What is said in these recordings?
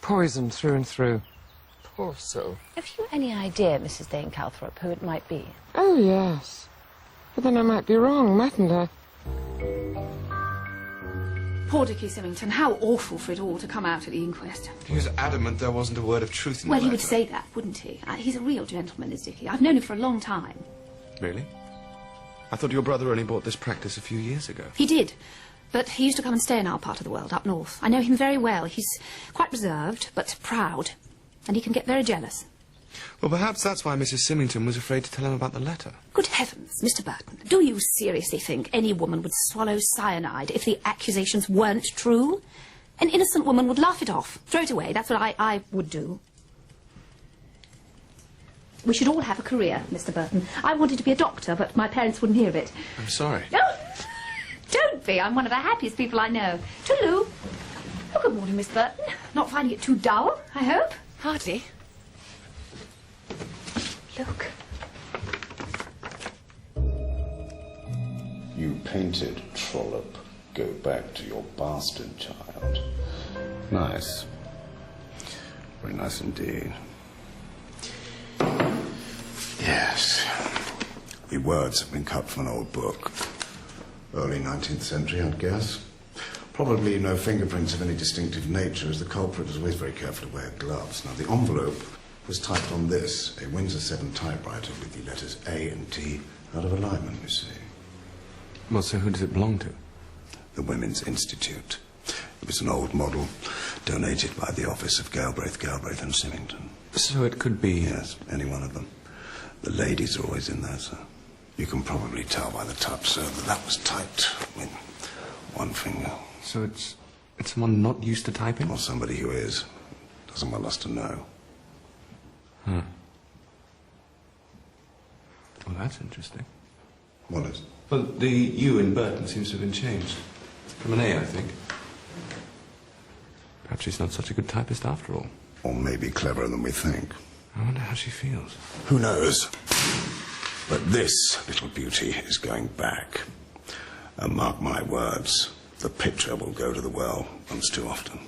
Poisoned through and through. Poor soul. Have you any idea, Mrs. Dane Calthrop, who it might be? Oh, yes. But then I might be wrong, mightn't I? Poor Dickie Symington, how awful for it all to come out at the inquest. He was adamant there wasn't a word of truth in the Well, he letter. would say that, wouldn't he? He's a real gentleman, is Dickie. I've known him for a long time. Really? I thought your brother only bought this practice a few years ago. He did. But he used to come and stay in our part of the world, up north. I know him very well. He's quite reserved, but proud. And he can get very jealous. Well, perhaps that's why Mrs. Symington was afraid to tell him about the letter. Good heavens, Mr. Burton. Do you seriously think any woman would swallow cyanide if the accusations weren't true? An innocent woman would laugh it off, throw it away. That's what I would do. We should all have a career, Mr. Burton. I wanted to be a doctor, but my parents wouldn't hear of it. I'm sorry. Oh, don't be. I'm one of the happiest people I know. Toodaloo. Oh, good morning, Miss Burton. Not finding it too dull, I hope? Hardly. Look. You painted Trollope. Go back to your bastard child. Nice. Very nice indeed. Yes. The words have been cut from an old book. Early 19th century, I'd guess. Probably no fingerprints of any distinctive nature, as the culprit was always very careful to wear gloves. Now, the envelope was typed on this, a Windsor 7 typewriter with the letters A and T out of alignment, you see. Well, so who does it belong to? The Women's Institute. It was an old model donated by the office of Galbraith and Symington. So it could be... Yes, any one of them. The ladies are always in there, sir. You can probably tell by the touch, sir, that was typed with one finger. So it's someone not used to typing? Or somebody who is. Doesn't want us to know. Huh. Well, that's interesting. What is? Well, the U in Burton seems to have been changed. From an A, I think. Perhaps she's not such a good typist after all. Or maybe cleverer than we think. I wonder how she feels. Who knows? But this little beauty is going back. And mark my words, the picture will go to the well once too often.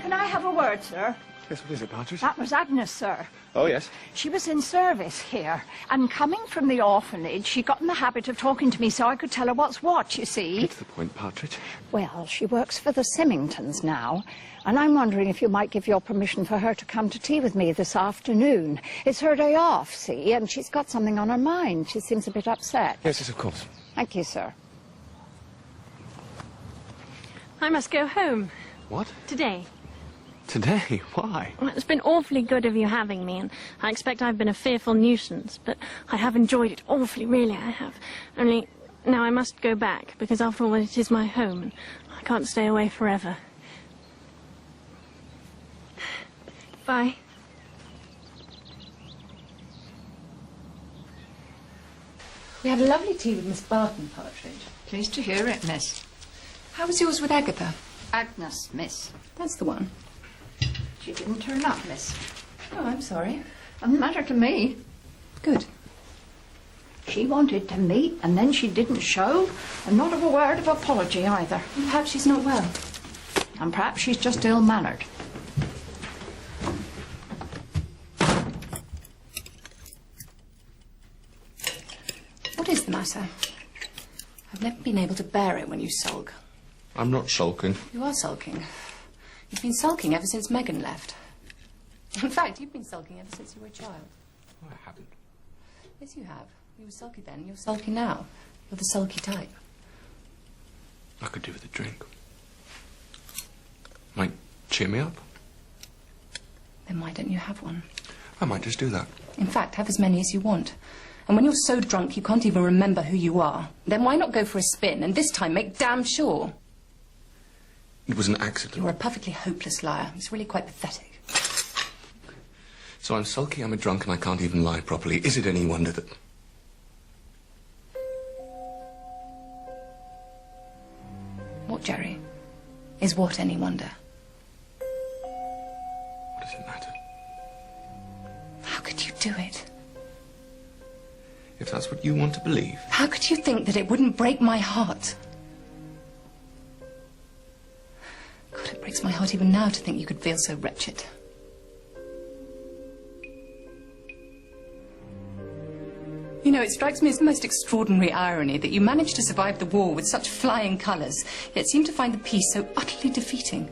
Can I have a word, sir? Yes, what is it, Partridge? That was Agnes, sir. Oh, yes. She was in service here, and coming from the orphanage, she got in the habit of talking to me so I could tell her what's what, you see. Get to the point, Partridge. Well, she works for the Symingtons now, and I'm wondering if you might give your permission for her to come to tea with me this afternoon. It's her day off, see, and she's got something on her mind. She seems a bit upset. Yes, yes, of course. Thank you, sir. I must go home. What? Today. Today? Why? Well, it's been awfully good of you having me, and I expect I've been a fearful nuisance, but I have enjoyed it awfully, really I have. Only, now I must go back, because after all, it is my home, and I can't stay away forever. Bye. We had a lovely tea with Miss Barton, Partridge. Pleased to hear it, miss. How was yours with Agatha? Agnes, miss. That's the one. She didn't turn up, miss. Oh, I'm sorry. Doesn't matter to me. Good. She wanted to meet, and then she didn't show, and not of a word of apology either. Perhaps she's not well. And perhaps she's just ill-mannered. What is the matter? I've never been able to bear it when you sulk. I'm not sulking. You are sulking. You've been sulking ever since Megan left. In fact, you've been sulking ever since you were a child. Oh, I haven't. Yes, you have. You were sulky then, you're sulky now. You're the sulky type. I could do with a drink. Might cheer me up. Then why don't you have one? I might just do that. In fact, have as many as you want. And when you're so drunk you can't even remember who you are, then why not go for a spin, and this time make damn sure? It was an accident. You're a perfectly hopeless liar. It's really quite pathetic. So I'm sulky, I'm a drunk, and I can't even lie properly. Is it any wonder that... What, Jerry? Is what any wonder? What does it matter? How could you do it? If that's what you want to believe. How could you think that it wouldn't break my heart? God, it breaks my heart even now to think you could feel so wretched. You know, it strikes me as the most extraordinary irony that you managed to survive the war with such flying colours, yet seem to find the peace so utterly defeating.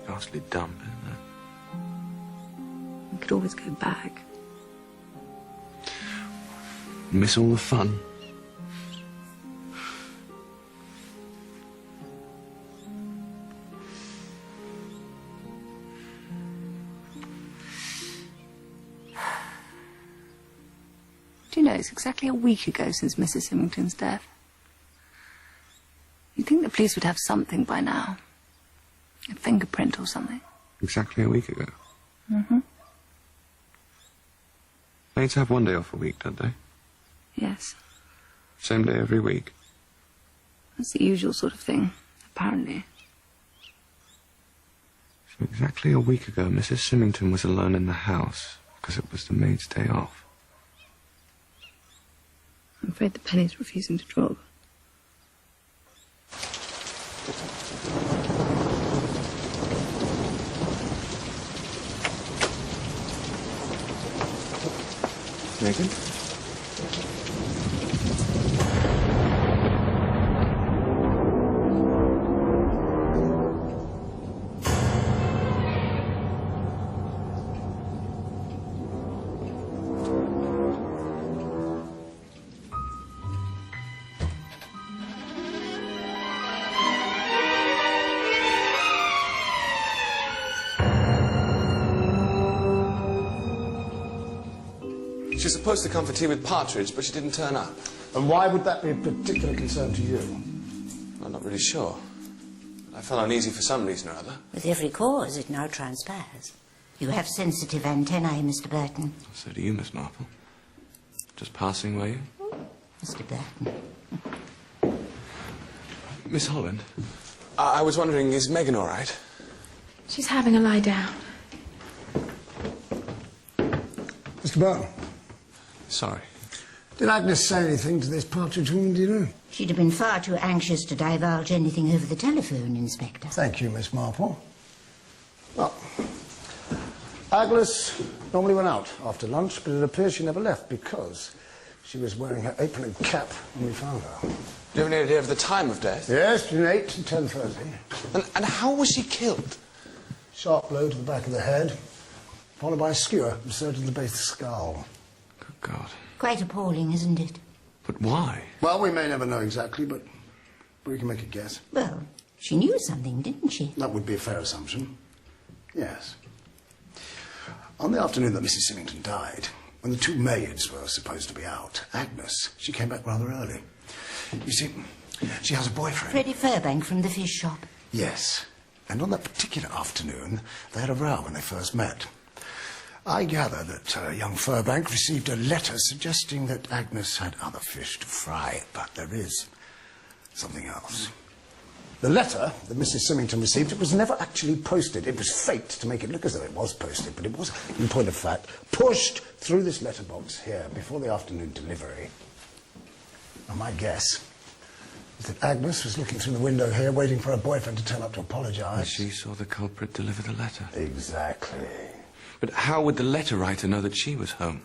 Ghastly dump, isn't it? We could always go back. Miss all the fun. Do you know, it's exactly a week ago since Mrs. Symington's death. You'd think the police would have something by now. A fingerprint or something. Exactly a week ago. Mm-hmm. Maids have one day off a week, don't they? Yes. Same day every week. That's the usual sort of thing, apparently. So exactly a week ago, Mrs. Symington was alone in the house because it was the maid's day off. I'm afraid the penny's refusing to drop. Megan? She's supposed to come for tea with Partridge, but she didn't turn up. And why would that be a particular concern to you? I'm not really sure. I felt uneasy for some reason or other. With every cause, it now transpires. You have sensitive antennae, Mr. Burton. So do you, Miss Marple. Just passing, were you? Mr. Burton. Miss Holland, I was wondering, is Megan all right? She's having a lie down. Mr. Burton, Sorry. did Agnes say anything to this Partridge woman, do you know? She'd have been far too anxious to divulge anything over the telephone, Inspector. Thank you, Miss Marple. Well, Agnes normally went out after lunch, but it appears she never left because she was wearing her apron and cap when we found her. Do you have any idea of the time of death? Yes, between 8 and 10:30. And how was she killed? Sharp blow to the back of the head, followed by a skewer inserted in the base of the skull. Good God. Quite appalling, isn't it? But why? Well, we may never know exactly, but we can make a guess. Well, she knew something, didn't she? That would be a fair assumption. Yes. On the afternoon that Mrs. Symington died, when the two maids were supposed to be out, Agnes, she came back rather early. You see, she has a boyfriend. Freddie Furbank from the fish shop. Yes. And on that particular afternoon, they had a row when they first met. I gather that young Furbank received a letter suggesting that Agnes had other fish to fry, but there is something else. The letter that Mrs. Symington received, it was never actually posted. It was faked to make it look as though it was posted, but it was, in point of fact, pushed through this letterbox here before the afternoon delivery. Now, my guess is that Agnes was looking through the window here, waiting for her boyfriend to turn up to apologise. And she saw the culprit deliver the letter. Exactly. But how would the letter writer know that she was home?